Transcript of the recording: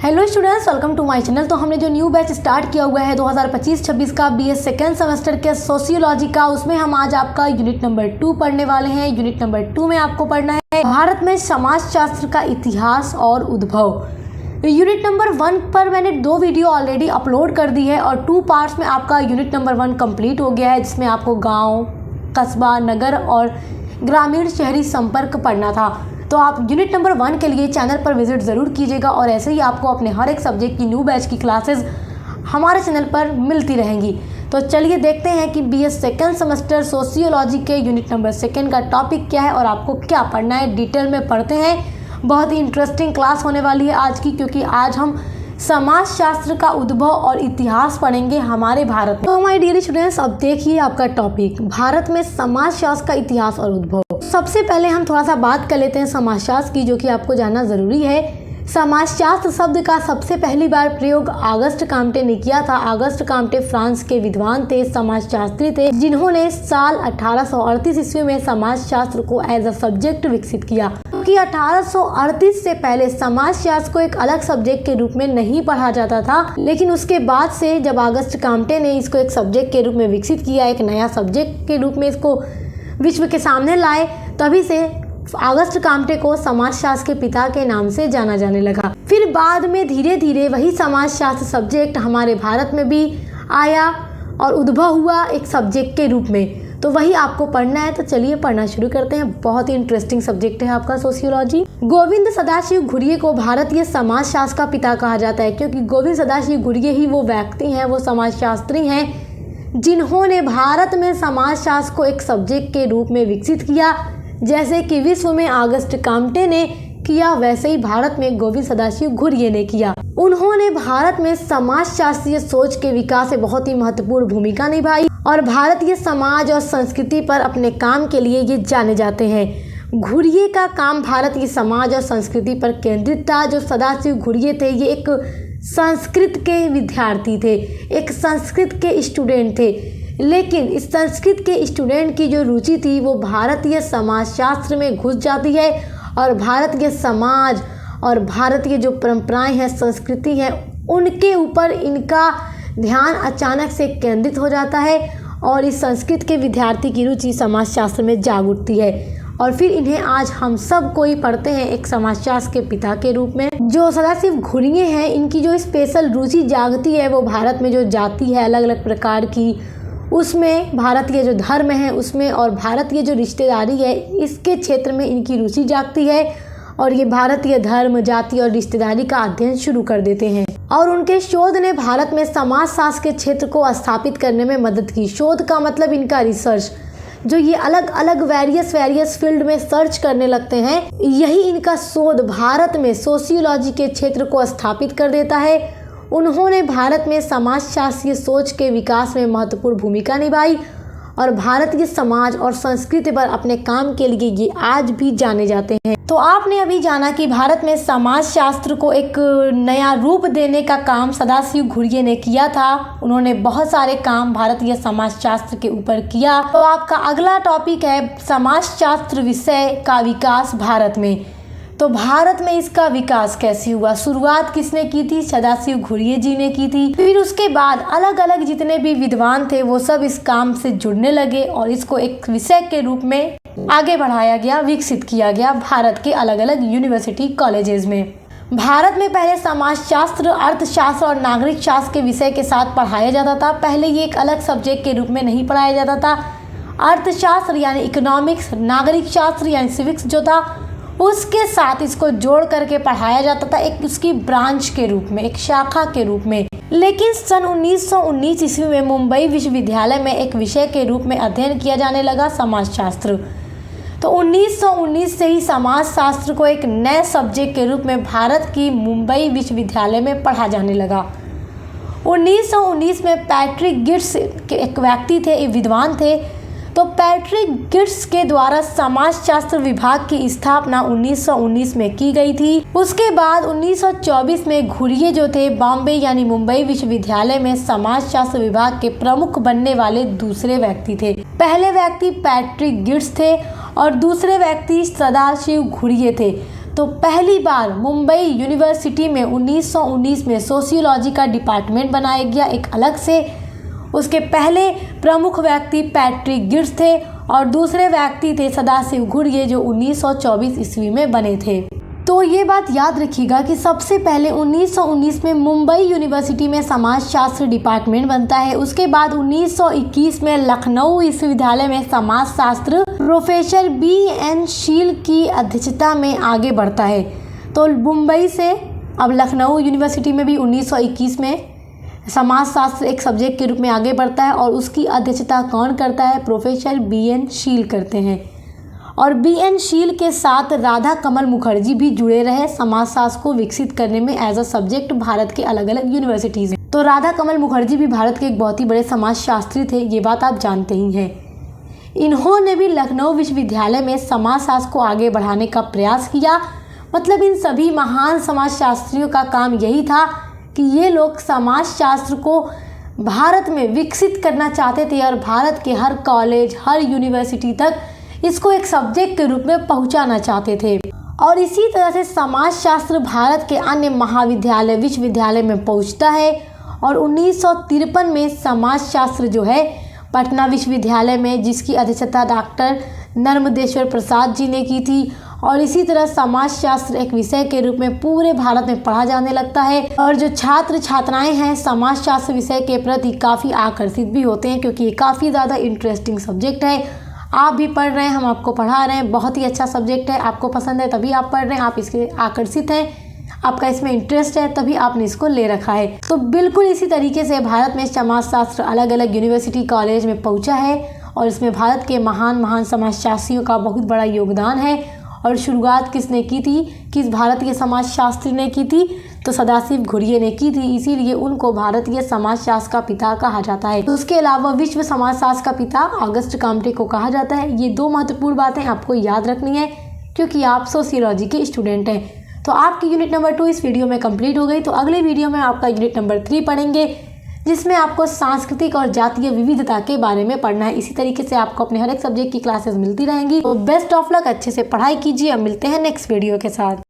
Hello students, welcome to my channel. तो हमने जो न्यू बैच स्टार्ट किया हुआ है 2025-26 का बीएस सेकेंड सेमेस्टर के सोशियोलॉजी का, उसमें हम आज आपका यूनिट नंबर 2 पढ़ने वाले हैं। यूनिट नंबर 2 में आपको पढ़ना है भारत में समाजशास्त्र का इतिहास और उद्भव। यूनिट नंबर 1 पर मैंने 2 वीडियो ऑलरेडी अपलोड कर दी है और 2 पार्ट्स में आपका यूनिट नंबर 1 कंप्लीट हो गया है, जिसमें आपको गाँव, कस्बा, नगर और ग्रामीण शहरी संपर्क पढ़ना था। तो आप यूनिट नंबर 1 के लिए चैनल पर विजिट ज़रूर कीजिएगा और ऐसे ही आपको अपने हर एक सब्जेक्ट की न्यू बैच की क्लासेस हमारे चैनल पर मिलती रहेंगी। तो चलिए देखते हैं कि बीएस सेकेंड सेमेस्टर सोशियोलॉजी के यूनिट नंबर 2 का टॉपिक क्या है और आपको क्या पढ़ना है। डिटेल में पढ़ते हैं। बहुत ही इंटरेस्टिंग क्लास होने वाली है आज की, क्योंकि आज हम समाजशास्त्र का उद्भव और इतिहास पढ़ेंगे हमारे भारत में। तो माय डियर स्टूडेंट्स, अब देखिए आपका टॉपिक भारत में समाजशास्त्र का इतिहास और उद्भव। सबसे पहले हम थोड़ा सा बात कर लेते हैं समाजशास्त्र की, जो कि आपको जानना जरूरी है। समाजशास्त्र शब्द का सबसे पहली बार प्रयोग ऑगस्ट काम्टे ने किया था। ऑगस्ट काम्टे फ्रांस के विद्वान थे, समाजशास्त्री थे, जिन्होंने साल 1838 ईस्वी में समाजशास्त्र को एज अ सब्जेक्ट विकसित किया। क्योंकि 1838 से पहले समाजशास्त्र को एक अलग सब्जेक्ट के रूप में नहीं पढ़ा जाता था, लेकिन उसके बाद से जब ऑगस्ट काम्टे ने इसको एक सब्जेक्ट के रूप में विकसित किया, एक नया सब्जेक्ट के रूप में इसको विश्व के सामने लाए, तभी से ऑगस्ट काम्टे को समाजशास्त्र के पिता के नाम से जाना जाने लगा। फिर बाद में धीरे धीरे वही समाजशास्त्र सब्जेक्ट हमारे भारत में भी आया और उद्भव हुआ एक सब्जेक्ट के रूप में। तो वही आपको पढ़ना है। तो चलिए पढ़ना शुरू करते हैं। बहुत ही इंटरेस्टिंग सब्जेक्ट है आपका सोशियोलॉजी। गोविंद सदाशिव घुरिये को भारतीय समाजशास्त्र का पिता कहा जाता है, क्योंकि गोविंद सदाशिव घुरिये ही वो व्यक्ति हैं, वो समाजशास्त्री हैं, जिन्होंने भारत में समाजशास्त्र को एक सब्जेक्ट के रूप में विकसित किया। जैसे कि विश्व में ऑगस्ट काम्टे ने किया, वैसे ही भारत में गोविंद सदाशिव घुरिये ने किया। उन्होंने भारत में समाजशास्त्रीय सोच के विकास में बहुत ही महत्वपूर्ण भूमिका निभाई और भारतीय समाज और संस्कृति पर अपने काम के लिए ये जाने जाते हैं। घुरिये का काम भारतीय समाज और संस्कृति पर केंद्रित था। जो सदाशिव घुरिये थे, ये एक संस्कृत के विद्यार्थी थे, एक संस्कृत के स्टूडेंट थे, लेकिन इस संस्कृत के स्टूडेंट की जो रुचि थी वो भारतीय समाजशास्त्र में घुस जाती है और भारतीय समाज और भारतीय जो परंपराएं हैं, संस्कृति है, उनके ऊपर इनका ध्यान अचानक से केंद्रित हो जाता है और इस संस्कृत के विद्यार्थी की रुचि समाजशास्त्र में जाग उठती है और फिर इन्हें आज हम सब कोई पढ़ते हैं एक समाजशास्त्र के पिता के रूप में। जो सदाशिव घुरिये हैं, इनकी जो स्पेशल रुचि जागती है वो भारत में जो जाति है अलग अलग प्रकार की, उसमें भारतीय जो धर्म है उसमें और भारतीय जो रिश्तेदारी है इसके क्षेत्र में इनकी रुचि जागती है और ये भारतीय धर्म, जाति और रिश्तेदारी का अध्ययन शुरू कर देते हैं। और उनके शोध ने भारत में समाजशास्त्र के क्षेत्र को स्थापित करने में मदद की। शोध का मतलब इनका रिसर्च, जो ये अलग अलग वेरियस फील्ड में सर्च करने लगते हैं, यही इनका शोध भारत में सोशियोलॉजी के क्षेत्र को स्थापित कर देता है। उन्होंने भारत में समाजशास्त्रीय सोच के विकास में महत्वपूर्ण भूमिका निभाई और भारतीय समाज और संस्कृति पर अपने काम के लिए ये आज भी जाने जाते हैं। तो आपने अभी जाना कि भारत में समाजशास्त्र को एक नया रूप देने का काम सदाशिव घुरिये ने किया था। उन्होंने बहुत सारे काम भारतीय समाजशास्त्र के ऊपर किया। तो आपका अगला टॉपिक है समाजशास्त्र विषय का विकास भारत में। तो भारत में इसका विकास कैसे हुआ, शुरुआत किसने की थी? सदाशिव घुरिये जी ने की थी। फिर उसके बाद अलग अलग जितने भी विद्वान थे वो सब इस काम से जुड़ने लगे और इसको एक विषय के रूप में आगे बढ़ाया गया, विकसित किया गया भारत के अलग अलग यूनिवर्सिटी कॉलेजेस में। भारत में पहले समाजशास्त्र, अर्थशास्त्र और नागरिक शास्त्र के विषय के साथ पढ़ाया जाता था। पहले ये एक अलग सब्जेक्ट के रूप में नहीं पढ़ाया जाता था। अर्थशास्त्र यानी इकोनॉमिक्स, नागरिक शास्त्र यानी सिविक्स जो था, उसके साथ इसको जोड़ करके पढ़ाया जाता था एक उसकी ब्रांच के रूप में, एक शाखा के रूप में। लेकिन सन 1919 ईस्वी में मुंबई विश्वविद्यालय में एक विषय के रूप में अध्ययन किया जाने लगा समाजशास्त्र। तो 1919 से ही समाजशास्त्र को एक नए सब्जेक्ट के रूप में भारत की मुंबई विश्वविद्यालय में पढ़ा जाने लगा। 1919 में पैट्रिक गिट्स के एक व्यक्ति थे, एक विद्वान थे। तो पैट्रिक गिट्स के द्वारा समाजशास्त्र विभाग की स्थापना 1919 में की गई थी। उसके बाद 1924 में घुरिये जो थे बॉम्बे यानी मुंबई विश्वविद्यालय में समाजशास्त्र विभाग के प्रमुख बनने वाले दूसरे व्यक्ति थे। पहले व्यक्ति पैट्रिक गिट्स थे और दूसरे व्यक्ति सदाशिव घुरिये थे। तो पहली बार मुंबई यूनिवर्सिटी में 1919 में सोशियोलॉजी का डिपार्टमेंट बनाया गया एक अलग से। उसके पहले प्रमुख व्यक्ति पैट्रिक गिड्स थे और दूसरे व्यक्ति थे सदाशिव घुरिये जो 1924 ईस्वी में बने थे। तो ये बात याद रखिएगा कि सबसे पहले 1919 में मुंबई यूनिवर्सिटी में समाजशास्त्र डिपार्टमेंट बनता है। उसके बाद 1921 में लखनऊ विश्वविद्यालय में समाजशास्त्र प्रोफेसर BN शील की अध्यक्षता में आगे बढ़ता है। तो मुंबई से अब लखनऊ यूनिवर्सिटी में भी 1921 में समाजशास्त्र एक सब्जेक्ट के रूप में आगे बढ़ता है और उसकी अध्यक्षता कौन करता है? प्रोफेसर BN शील करते हैं। और BN शील के साथ राधा कमल मुखर्जी भी जुड़े रहे समाजशास्त्र को विकसित करने में एज अ सब्जेक्ट भारत के अलग अलग यूनिवर्सिटीज़ में। तो राधा कमल मुखर्जी भी भारत के एक बहुत ही बड़े समाजशास्त्री थे, ये बात आप जानते ही हैं। इन्होंने भी लखनऊ विश्वविद्यालय में समाजशास्त्र को आगे बढ़ाने का प्रयास किया। मतलब इन सभी महान समाजशास्त्रियों का काम यही था कि ये लोग समाजशास्त्र को भारत में विकसित करना चाहते थे और भारत के हर कॉलेज, हर यूनिवर्सिटी तक इसको एक सब्जेक्ट के रूप में पहुंचाना चाहते थे। और इसी तरह से समाजशास्त्र भारत के अन्य महाविद्यालय, विश्वविद्यालय में पहुंचता है। और 1953 में समाजशास्त्र जो है पटना विश्वविद्यालय में, जिसकी अध्यक्षता डॉक्टर नर्मदेश्वर प्रसाद जी ने की थी। और इसी तरह समाजशास्त्र एक विषय के रूप में पूरे भारत में पढ़ा जाने लगता है। और जो छात्र छात्राएं हैं समाजशास्त्र विषय के प्रति काफ़ी आकर्षित भी होते हैं, क्योंकि ये काफ़ी ज़्यादा इंटरेस्टिंग सब्जेक्ट है। आप भी पढ़ रहे हैं, हम आपको पढ़ा रहे हैं, बहुत ही अच्छा सब्जेक्ट है। आपको पसंद है तभी आप पढ़ रहे हैं, आप इसके आकर्षित हैं, आपका इसमें इंटरेस्ट है तभी आपने इसको ले रखा है। तो बिल्कुल इसी तरीके से भारत में समाजशास्त्र अलग अलग यूनिवर्सिटी, कॉलेज में पहुंचा है और इसमें भारत के महान महान समाजशास्त्रियों का बहुत बड़ा योगदान है। और शुरुआत किसने की थी? किस भारतीय समाजशास्त्री ने की थी? तो सदाशिव घुरिये ने की थी। इसीलिए उनको भारतीय समाजशास्त्र का पिता कहा जाता है। तो उसके अलावा विश्व समाजशास्त्र का पिता ऑगस्ट काम्टे को कहा जाता है। ये दो महत्वपूर्ण बातें आपको याद रखनी है क्योंकि आप सोशियोलॉजी के स्टूडेंट हैं। तो आपकी यूनिट नंबर 2 इस वीडियो में कंप्लीट हो गई। तो अगले वीडियो में आपका यूनिट नंबर 3 पढ़ेंगे, जिसमें आपको सांस्कृतिक और जातीय विविधता के बारे में पढ़ना है। इसी तरीके से आपको अपने हर एक सब्जेक्ट की क्लासेस मिलती रहेंगी। तो बेस्ट ऑफ लक, अच्छे से पढ़ाई कीजिए। अब मिलते हैं नेक्स्ट वीडियो के साथ।